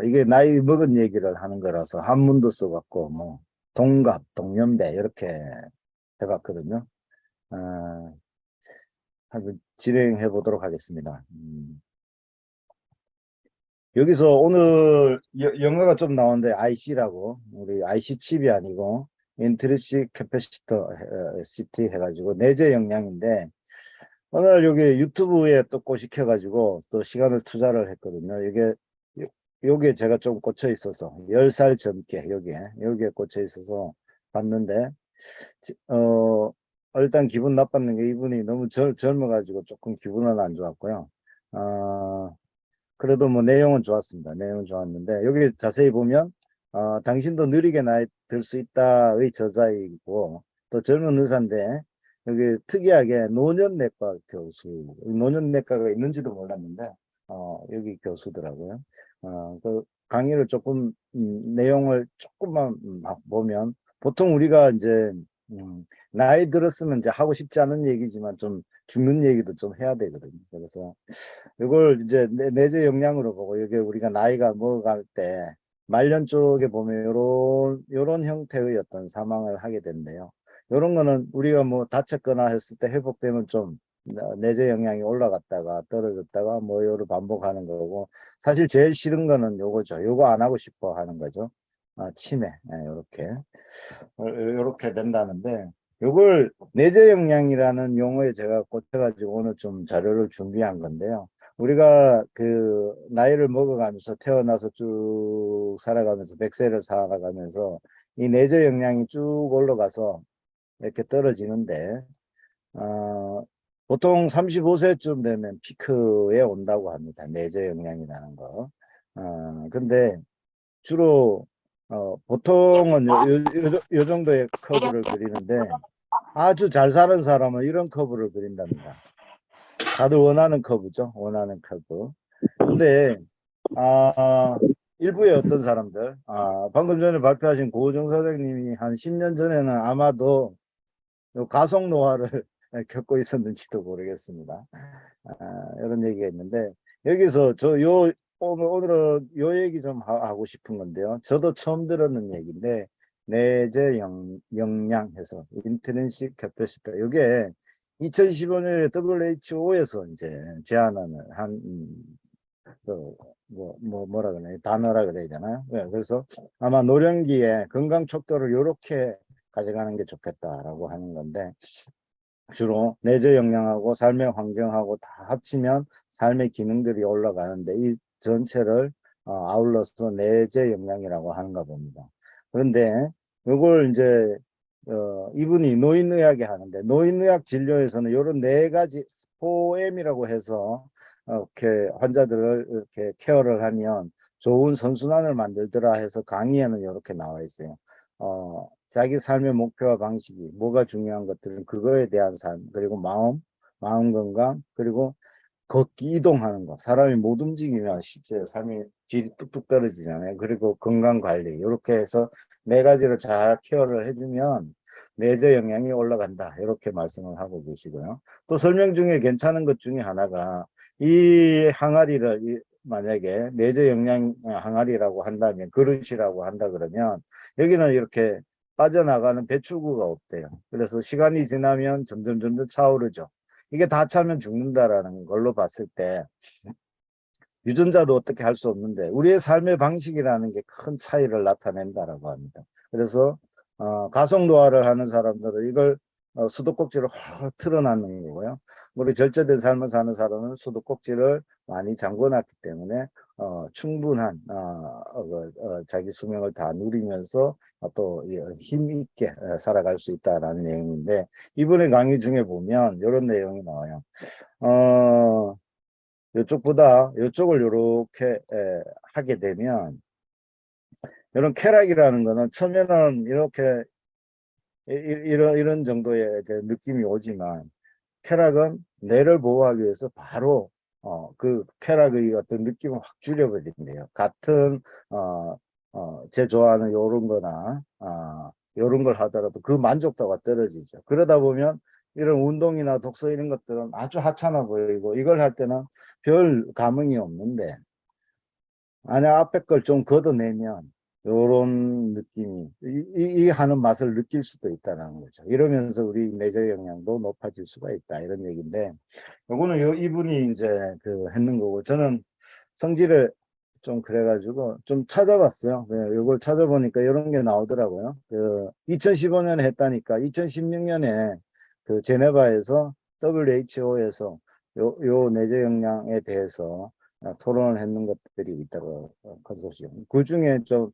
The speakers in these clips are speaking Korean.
이게 나이 먹은 얘기를 하는 거라서 한문도 써갖고, 뭐, 동갑, 동년배, 이렇게 해봤거든요. 아, 한번 진행해 보도록 하겠습니다. 여기서 오늘 영어가 좀 나오는데, IC라고, 우리 IC 칩이 아니고, 인트리식 캐패시터 시티 해가지고, 내재 역량인데, 오늘 여기 유튜브에 또 꼬시켜가지고 또 시간을 투자를 했거든요. 요게 제가 좀 꽂혀 있어서 10살 젊게 여기에 꽂혀 있어서 봤는데 어 일단 기분 나빴는 게 이분이 너무 젊어가지고 조금 기분은 안 좋았고요. 그래도 뭐 내용은 좋았습니다. 내용은 좋았는데 여기 자세히 보면 당신도 느리게 나이 들 수 있다의 저자이고 또 젊은 의사인데 여기 특이하게 노년내과 교수, 노년내과가 있는지도 몰랐는데 여기 교수더라고요. 그 강의를 조금 내용을 조금만 보면 보통 우리가 이제 나이 들었으면 이제 하고 싶지 않은 얘기지만 좀 죽는 얘기도 좀 해야 되거든요. 그래서 이걸 이제 내재 역량으로 보고 여기 우리가 나이가 먹어갈 때 말년 쪽에 보면 요런 형태의 어떤 사망을 하게 된대요. 요런 거는 우리가 뭐 다쳤거나 했을 때 회복되면 좀 내재 역량이 올라갔다가 떨어졌다가 뭐 요를 반복하는 거고 사실 제일 싫은 거는 요거죠. 요거 안 하고 싶어 하는 거죠. 치매. 요렇게 요렇게 된다는데 요걸 내재 역량이라는 용어에 제가 꽂혀가지고 오늘 좀 자료를 준비한 건데요. 우리가 그 나이를 먹어가면서 태어나서 쭉 살아가면서 100세를 살아가면서 이 내재 역량이 쭉 올라가서 이렇게 떨어지는데 보통 35세쯤 되면 피크에 온다고 합니다. 내재 역량이라는 거. 근데 주로 보통은 요 정도의 커브를 그리는데 아주 잘 사는 사람은 이런 커브를 그린답니다. 다들 원하는 커브죠. 원하는 커브. 근데 일부의 어떤 사람들 방금 전에 발표하신 고우정 사장님이 한 10년 전에는 아마도 요 가속 노화를 겪고 있었는지도 모르겠습니다. 이런 얘기가 있는데 여기서 오늘은 요 얘기 좀 하고 싶은 건데요. 저도 처음 들었는 얘기인데 내재 역량 해서 인트린식 캐패시터 이게 2015년에 WHO에서 이제 제안을 한 뭐라 그러나 단어라 그래야 되나요? 네, 그래서 아마 노령기에 건강 척도를 이렇게 가져가는 게 좋겠다라고 하는 건데 주로 내재 역량하고 삶의 환경하고 다 합치면 삶의 기능들이 올라가는데 이 전체를 아울러서 내재 역량이라고 하는가 봅니다. 그런데 이걸 이제 이분이 노인의학에 하는데 노인의학 진료에서는 이런 네 가지 포엠이라고 해서 이렇게 환자들을 이렇게 케어를 하면 좋은 선순환을 만들더라 해서 강의에는 이렇게 나와 있어요. 자기 삶의 목표와 방식이 뭐가 중요한 것들은 그거에 대한 삶, 그리고 마음 건강, 그리고 걷기 이동하는 거. 사람이 못 움직이면 실제 삶의 질이 뚝뚝 떨어지잖아요. 그리고 건강 관리. 이렇게 해서 네 가지를 잘 케어를 해주면 내재 역량이 올라간다. 이렇게 말씀을 하고 계시고요. 또 설명 중에 괜찮은 것 중에 하나가 이 항아리를 만약에 내재 역량 항아리라고 한다면 그릇이라고 한다 그러면 여기는 이렇게 빠져나가는 배출구가 없대요. 그래서 시간이 지나면 점점 차오르죠. 이게 다 차면 죽는다라는 걸로 봤을 때 유전자도 어떻게 할 수 없는데 우리의 삶의 방식이라는 게 큰 차이를 나타낸다라고 합니다. 그래서 가속 노화를 하는 사람들은 이걸 수도꼭지를 확 틀어놨는 거고요. 우리 절제된 삶을 사는 사람은 수도꼭지를 많이 잠궈놨기 때문에 충분한 자기 수명을 다 누리면서 또 힘 있게 살아갈 수 있다라는 내용인데 이분의 강의 중에 보면 이런 내용이 나와요. 이쪽보다 이쪽을 이렇게 하게 되면 이런 쾌락이라는 거는 처음에는 이렇게 이런 정도의 느낌이 오지만 쾌락은 뇌를 보호하기 위해서 바로 그 쾌락의 어떤 느낌을 확 줄여버린대요. 같은 제 좋아하는 요런 거나 요런 걸 하더라도 그 만족도가 떨어지죠. 그러다 보면 이런 운동이나 독서 이런 것들은 아주 하찮아 보이고 이걸 할 때는 별 감흥이 없는데 만약 앞에 걸 좀 걷어내면 요런 느낌이 이 하는 맛을 느낄 수도 있다는 거죠. 이러면서 우리 내재 역량도 높아질 수가 있다 이런 얘기인데, 요거는 이분이 이제 그 했는 거고, 저는 성질을 좀 그래가지고 좀 찾아봤어요. 네, 요걸 찾아보니까 이런 게 나오더라고요. 그 2015년에 했다니까 2016년에 그 제네바에서 WHO에서 요 내재 역량에 대해서 토론을 했는 것들이 있다고, 컨소시엄. 그 중에 좀,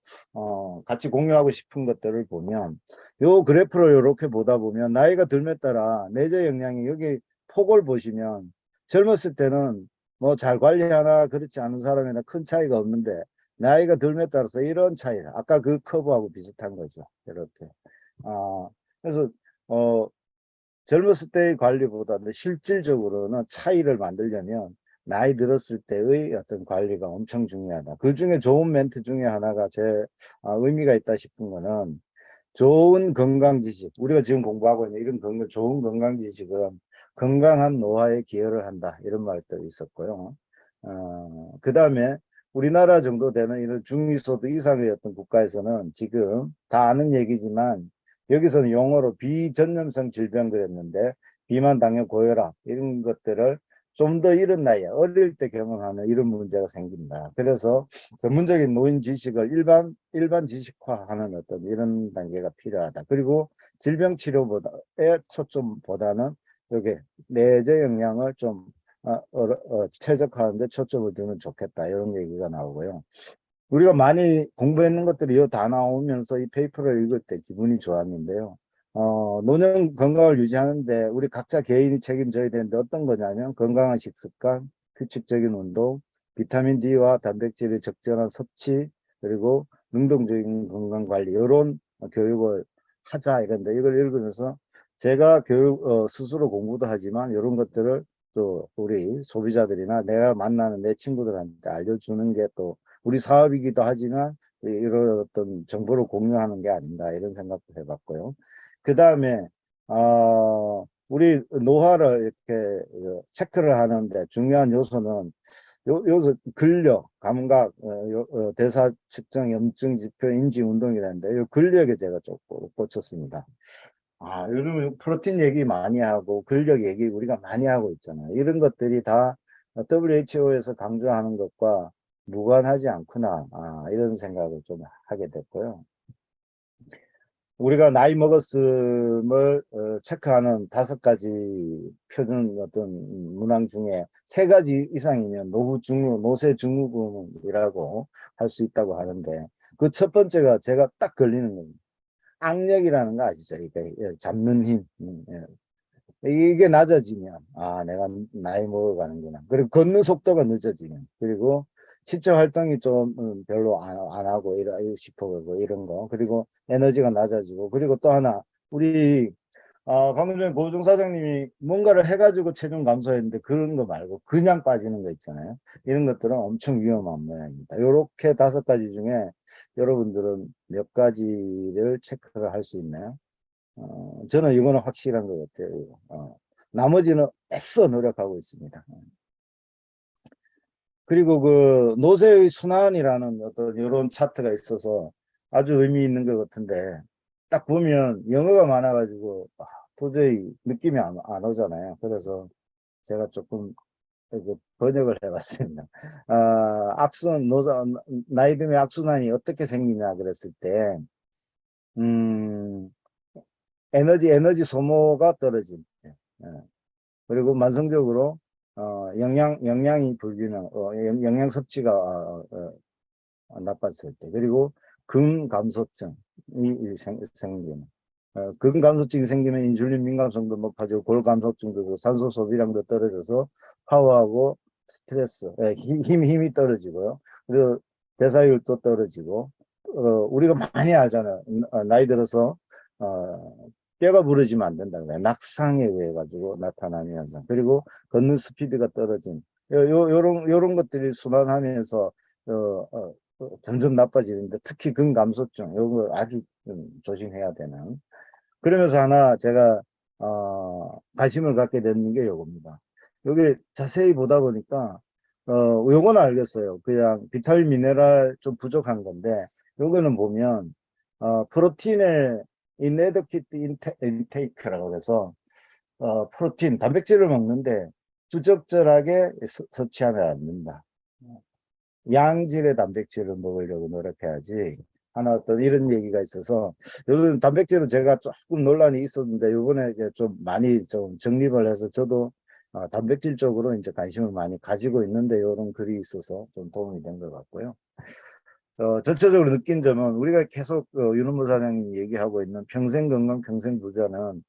같이 공유하고 싶은 것들을 보면, 요 그래프를 이렇게 보다 보면, 나이가 들에 따라 내재 역량이 여기 폭을 보시면, 젊었을 때는 뭐 잘 관리하나 그렇지 않은 사람이나 큰 차이가 없는데, 나이가 들에 따라서 이런 차이를, 아까 그 커브하고 비슷한 거죠. 이렇게. 아, 그래서, 어, 젊었을 때의 관리보다는 실질적으로는 차이를 만들려면 나이 들었을 때의 어떤 관리가 엄청 중요하다. 그 중에 좋은 멘트 중에 하나가 제 의미가 있다 싶은 거는, 좋은 건강 지식, 우리가 지금 공부하고 있는 이런 좋은 건강 지식은 건강한 노화에 기여를 한다. 이런 말도 있었고요. 그 다음에 우리나라 정도 되는 이런 중위소득 이상의 어떤 국가에서는 지금 다 아는 얘기지만, 여기서는 용어로 비전염성 질병 그랬는데, 비만, 당뇨, 고혈압 이런 것들을 좀 더 이른 나이에 어릴 때 경험하는 이런 문제가 생긴다. 그래서 전문적인 노인 지식을 일반 지식화하는 어떤 이런 단계가 필요하다. 그리고 질병 치료보다의 초점보다는 여기 내재 역량을 좀 최적화하는 데 초점을 두면 좋겠다. 이런 얘기가 나오고요. 우리가 많이 공부했는 것들이 다 나오면서 이 페이퍼를 읽을 때 기분이 좋았는데요. 노년 건강을 유지하는데 우리 각자 개인이 책임져야 되는데, 어떤 거냐면 건강한 식습관, 규칙적인 운동, 비타민 D와 단백질의 적절한 섭취, 그리고 능동적인 건강 관리, 이런 교육을 하자 이런데, 이걸 읽으면서 제가 스스로 공부도 하지만 이런 것들을 또 우리 소비자들이나 내가 만나는 내 친구들한테 알려주는 게 또 우리 사업이기도 하지만 이런 어떤 정보를 공유하는 게 아닌가 이런 생각도 해봤고요. 그 다음에 우리 노화를 이렇게 체크를 하는데 중요한 요소는 요소 근력, 감각, 대사 측정, 염증 지표, 인지 운동이라는데, 요 근력에 제가 조금 꽂혔습니다. 요즘 프로틴 얘기 많이 하고 근력 얘기 우리가 많이 하고 있잖아요. 이런 것들이 다 WHO에서 강조하는 것과 무관하지 않구나. 이런 생각을 좀 하게 됐고요. 우리가 나이 먹었음을 체크하는 5가지 표준 어떤 문항 중에 3가지 이상이면 노쇠 증후군이라고 할 수 있다고 하는데, 그 첫 번째가 제가 딱 걸리는 겁니다. 악력이라는 거 아시죠? 이게 잡는 힘. 예. 이게 낮아지면 내가 나이 먹어가는구나. 그리고 걷는 속도가 늦어지면, 그리고 시체 활동이 좀 별로 안 하고 싶어고 이런 거, 그리고 에너지가 낮아지고, 그리고 또 하나 우리 방금 전에 고종 사장님이 뭔가를 해가지고 체중 감소했는데, 그런 거 말고 그냥 빠지는 거 있잖아요. 이런 것들은 엄청 위험한 모양입니다. 요렇게 5가지 중에 여러분들은 몇 가지를 체크를 할 수 있나요? 저는 이거는 확실한 것 같아요. 나머지는 애써 노력하고 있습니다. 그리고 그 노쇠의 순환이라는 어떤 이런 차트가 있어서 아주 의미 있는 것 같은데, 딱 보면 영어가 많아가지고 도저히 느낌이 안 오잖아요. 그래서 제가 조금 이렇게 번역을 해봤습니다. 나이 들면 악순환이 어떻게 생기냐 그랬을 때, 음, 에너지 소모가 떨어집니다. 예. 그리고 만성적으로 영양이 불균형, 영양 섭취가 나빴을 때, 그리고 근감소증이 생기는, 근감소증이 생기면 인슐린 민감성도 높아지고 골감소증도, 산소 소비량도 떨어져서 파워하고 스트레스, 힘이 떨어지고요. 그리고 대사율도 떨어지고, 우리가 많이 알잖아요. 나이 들어서 뼈가 부러지면 안 된다 그래요. 낙상에 의해 가지고 나타나는 현상. 그리고 걷는 스피드가 떨어진, 요런 것들이 순환하면서 어, 어, 점점 나빠지는데, 특히 근감소증 요거 아주 조심해야 되는. 그러면서 하나 제가 관심을 갖게 되는 게 요겁니다. 여기 자세히 보다 보니까 요거는 알겠어요. 그냥 비타민 미네랄 좀 부족한 건데, 요거는 보면, 프로틴의 inadequate intake라고 해서, 프로틴, 단백질을 먹는데 부적절하게 섭취하면 안 된다. 양질의 단백질을 먹으려고 노력해야지. 하나 어떤 이런 얘기가 있어서, 요즘 단백질은 제가 조금 논란이 있었는데, 요번에 이제 좀 많이 좀 정립을 해서 저도 단백질 쪽으로 이제 관심을 많이 가지고 있는데, 요런 글이 있어서 좀 도움이 된 것 같고요. 전체적으로 느낀 점은 우리가 계속 윤은모 사장님이 얘기하고 있는 평생 건강, 평생 부자는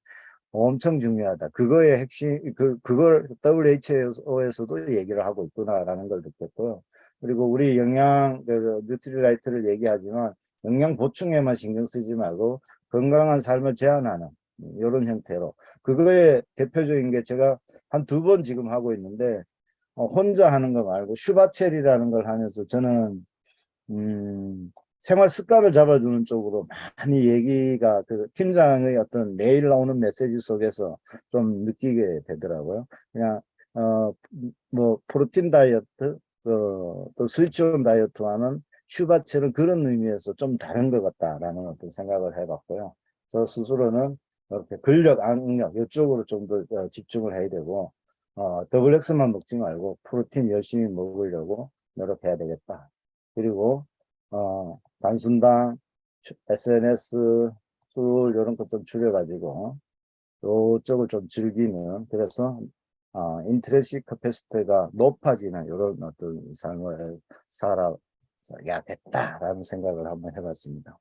엄청 중요하다. 그거의 핵심, 그걸 WHO에서도 얘기를 하고 있구나라는 걸 느꼈고요. 그리고 우리 뉴트리라이트를 얘기하지만 영양 보충에만 신경 쓰지 말고 건강한 삶을 제한하는 이런 형태로. 그거의 대표적인 게 제가 한 두 번 지금 하고 있는데, 혼자 하는 거 말고 슈바첼이라는 걸 하면서 저는 생활 습관을 잡아주는 쪽으로 많이 얘기가 그 팀장의 어떤 매일 나오는 메시지 속에서 좀 느끼게 되더라고요. 그냥 뭐 프로틴 다이어트 또 스위치온 다이어트와는 슈바체는 그런 의미에서 좀 다른 것 같다라는 어떤 생각을 해봤고요. 저 스스로는 이렇게 근력, 악력 이쪽으로 좀 더 집중을 해야 되고 더블 X만 먹지 말고 프로틴 열심히 먹으려고 노력해야 되겠다. 그리고 단순당, SNS, 술 이런 것 좀 줄여가지고 요쪽을 좀 즐기는 그래서 인트레식 커패시티가 높아지는 이런 어떤 삶을 살아야겠다라는 생각을 한번 해봤습니다.